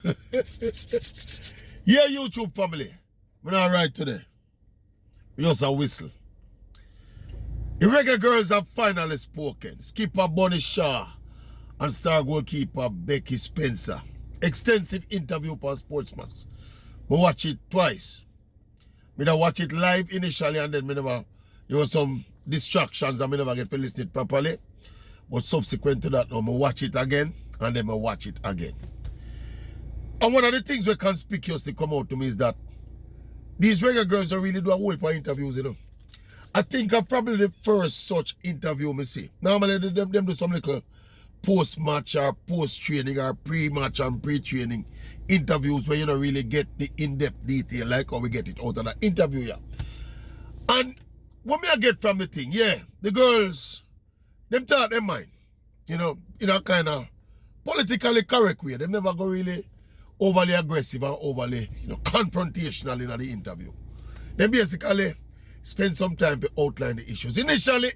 Yeah, YouTube family. We're not right today. We just a whistle. The Reggae Girlz have finally spoken. Skipper Bunny Shaw and star goalkeeper Becky Spencer. Extensive interview for Sportsmax. I watch it twice. I watch it live initially and then there were some distractions and I never get to listen it properly. But subsequent to that, now I watch it again and then I watch it again. And one of the things that conspicuously come out to me is that these Reggae Girlz are really do a whole lot of interviews, you know. I think I'm probably the first such interview I see. Normally, them do some little post-match or post-training or pre-match and pre-training interviews where you don't really get the in-depth detail like how we get it out of the interview, yeah. And what I get from the thing, yeah, the girls, them thought them mind, you know, in a kind of politically correct way. They never go really overly aggressive and overly, you know, confrontational in the interview. They basically spend some time to outline the issues. Initially,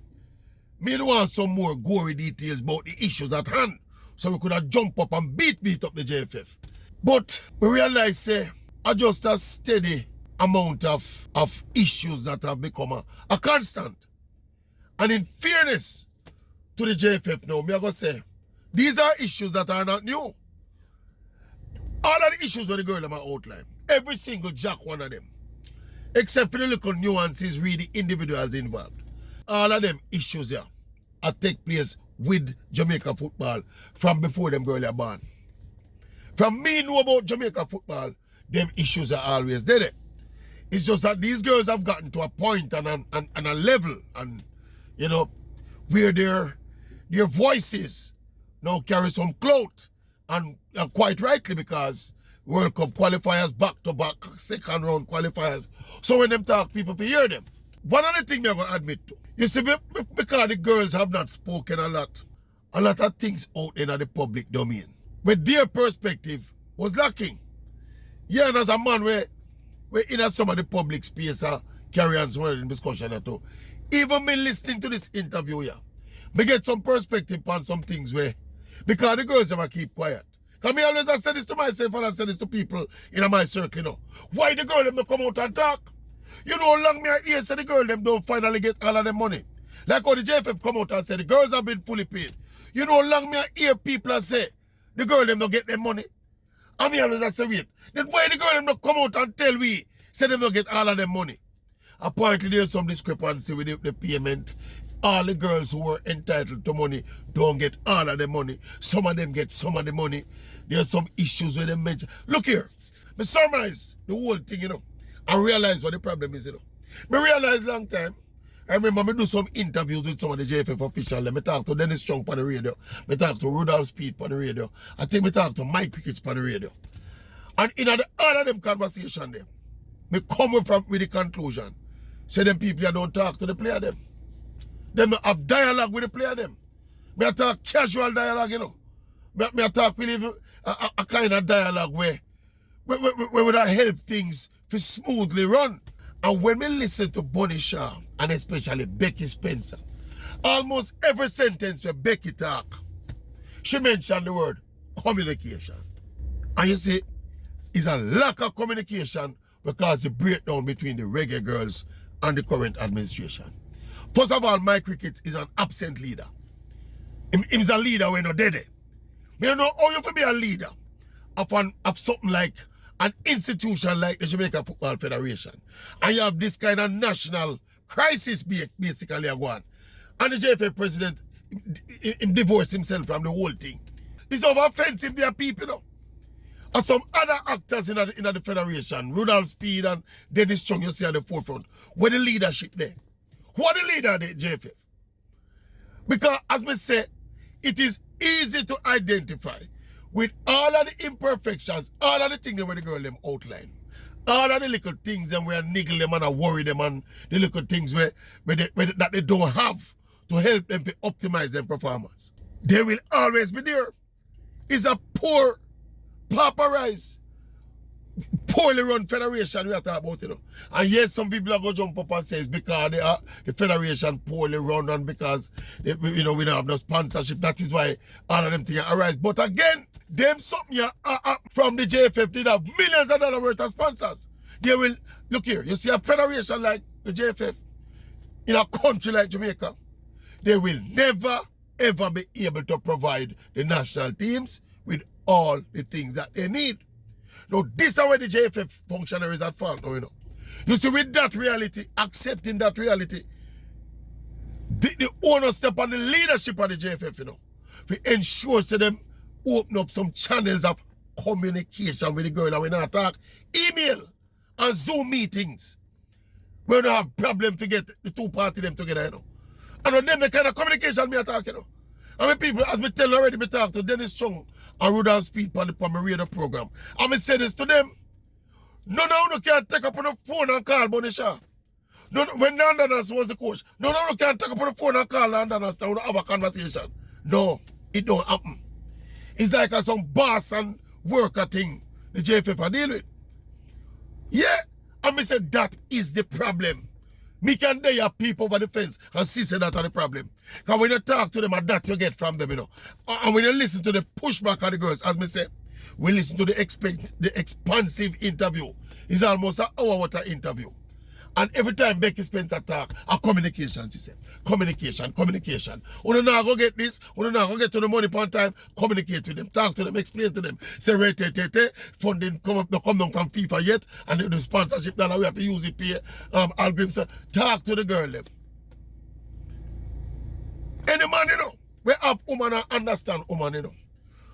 me want some more gory details about the issues at hand, so we could have jump up and beat up the JFF. But we realize just a steady amount of issues that have become a constant. And in fairness to the JFF now, me are going to say, these are issues that are not new. All of the issues with the girl in my outline, every single jack one of them, except for the little nuances with the individuals involved. All of them issues here take place with Jamaica football from before them girls are born. From me know about Jamaica football, them issues are always there. It's just that these girls have gotten to a point and a level, and you know, where their voices now carry some clout, and quite rightly, because World Cup qualifiers back-to-back, second round qualifiers. So when them talk, people to hear them. One of the things I'm going to admit to, you see, because the girls have not spoken a lot of things out in the public domain, but their perspective was lacking. Yeah, and as a man where in some of the public space carry on some of the discussion at all. Even me listening to this interview here, me get some perspective on some things where, because the girls never keep quiet. Because me always I say this to myself and I say this to people in my circle, you know. Why the girl them don't come out and talk? You know how long me I hear say the girl them don't finally get all of them money. Like how the JFF come out and say the girls have been fully paid. You know how long me I hear people say the girl them don't get them money. And me always I say wait. Then why the girl them don't come out and tell we say them don't get all of them money? Apparently there's some discrepancy with the payment. All the girls who were entitled to money don't get all of the money. Some of them get some of the money. There's some issues with them mention. Look here, me summarize the whole thing, you know, and realize what the problem is, you know. Me realize long time. I remember me do some interviews with some of the JFF officials. Me talk to Dennis Strong on the radio. Me talk to Rudolph Speed on the radio. I think me talk to Mike Pickett on the radio. And in all of them conversation there, me come with the conclusion. Say them people don't talk to the player them. Them have dialogue with the player them. Me talk casual dialogue, you know. Me talk really a kind of dialogue where would help things to smoothly run. And when we listen to Bunny Shaw and especially Becky Spencer, almost every sentence where Becky talk, she mentioned the word communication. And you see, it's a lack of communication because the breakdown between the Reggae Girlz and the current administration. First of all, Mike Cricket is an absent leader. He's a leader when not dead. I don't know how you can be a leader of something like an institution like the Jamaica Football Federation. And you have this kind of national crisis basically going. And the JFA president divorced himself from the whole thing. It's over offensive to people, you know. And some other actors in the federation, Rudolph Speed and Dennis Strong, you see at the forefront, where the leadership there. Who are the leader of the JFF? Because, as me say, it is easy to identify with all of the imperfections, all of the things that the girl them outline, all of the little things that we niggle them and worry them, and the little things that they don't have to help them to optimize their performance. They will always be there. It's a poor, pauperized, poorly run federation we are talking about, you know. And yes, some people are going to jump up and say it's because the federation poorly run and because they, you know, we don't have no sponsorship. That is why all of them things arise. But again, them something from the JFF did have millions of dollars worth of sponsors. They will, look here, you see a federation like the JFF in a country like Jamaica, they will never ever be able to provide the national teams with all the things that they need. Now, this is where the JFF functionaries at fault, you know. You see, with that reality, accepting that reality, the owner step on the leadership of the JFF, you know, we ensure to them open up some channels of communication with the girl and we not talk email and Zoom meetings. We don't have problem to get the two parties them together, you know. And on them the kind of communication me attack, you know. I mean, people, as me tell already, me talk to Dennis Chung and Rudolph Speed on the radio program. And me say this to them. None of you can take up on the phone and call Bonisha. When Landanas was the coach, none of you can take up on the phone and call Landanas to have a conversation. No, it don't happen. It's like some boss and worker thing the JFF are deal with. Yeah, and me say that is the problem. Me can dare people over the fence and see say that are the problem. Because when you talk to them, and that you get from them, you know. And when you listen to the pushback of the girls, as me say, we listen to the expansive interview. It's almost an hour worth of interview. And every time Becky Spencer talk, a communication, she said. Communication. When you not go get this, when you not go get to the money upon time, communicate with them, talk to them, explain to them. Say, funding come down from FIFA yet, and the sponsorship dollar we have to use it pay algorithms. So talk to the girl them. Any man, you know, we have woman and understand woman, you know.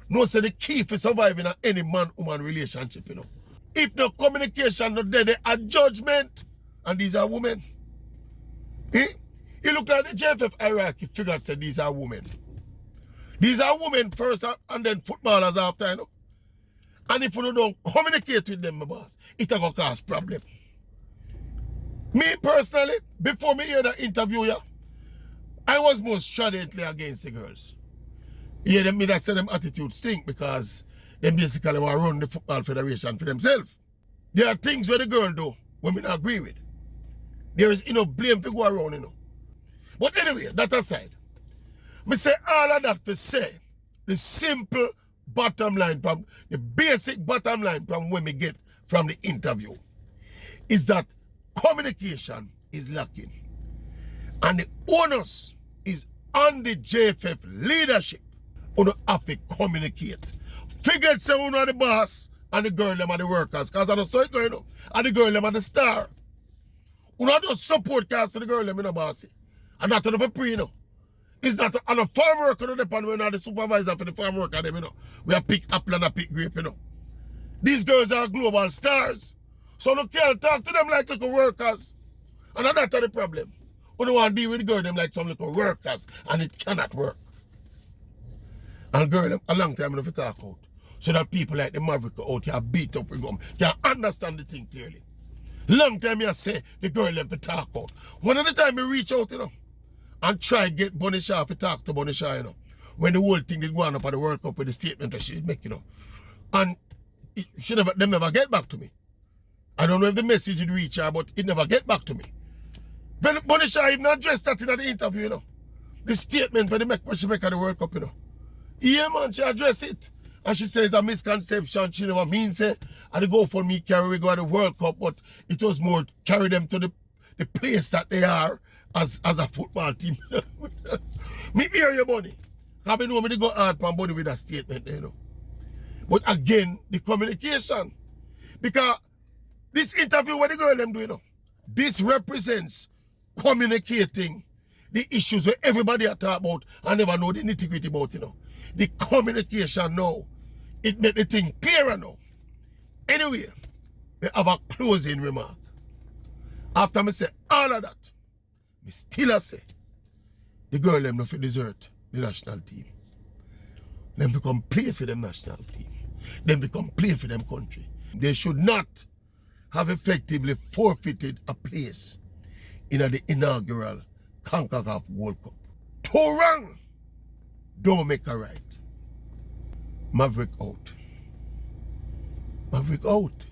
No say the key for surviving any man-woman relationship, you know. If no communication not there, they are judgment. And these are women. Eh? You look at the JFF hierarchy, figured say these are women. These are women first and then footballers after, you know. And if you don't communicate with them, my boss, it will cause problem. Me personally, before me hear the interview, yeah, I was most stridently against the girls. Yeah, them me that say them attitude stink because they basically want to run the football federation for themselves. There are things where the girl do women agree with. There is enough blame to go around, you know. But anyway, that aside, me say all of that to say the simple bottom line from the basic bottom line from when we get from the interview is that communication is lacking. And the onus is on the JFF leadership who have to communicate. Figure say who are the boss and the girl them are the workers. Because I don't saw it going on. And the girl them are the star. Who not just support cast for the girl them, you know, bossy. And not enough pre, you know. It's not on a farm worker, you know, we're not the supervisor for the farm worker, them, you know. We are pick apple and a pick grape, you know. These girls are global stars. So you can't talk to them like little workers. And that's the problem. You don't want to deal with the girl them like some little workers. And it cannot work. And girl them, a long time enough to talk out. So that people like the Maverick out here beat up with them, can understand the thing clearly. Long time I say the girl them to talk out. One of the time we reach out, you know, and try get Bonisha to talk to Bonisha, you know, when the whole thing did go on up at the World Cup with the statement that she did make, you know. And them never get back to me. I don't know if the message did reach her, but it never get back to me. When Bonisha even addressed that in the interview, you know. The statement when she make at the World Cup, you know. Yeah, man, she addressed it. And she says a misconception, she never means it. And the GoFundMe carry we go to the World Cup, but it was more carry them to the place that they are as a football team. Me hear you, buddy. I mean, when they go hard for body with a statement, you know. But again, the communication. Because this interview what the girl them do, you know, this represents communicating the issues where everybody are talking about and never know the nitty-gritty about, you know. The communication now, it make the thing clearer now. Anyway, we have a closing remark. After me say all of that, me still say, the girl them not desert the national team. Them become play for them national team. Them become play for them country. They should not have effectively forfeited a place in the inaugural CONCACAF World Cup. Too wrong. Don't make a right. Maverick out. Maverick out.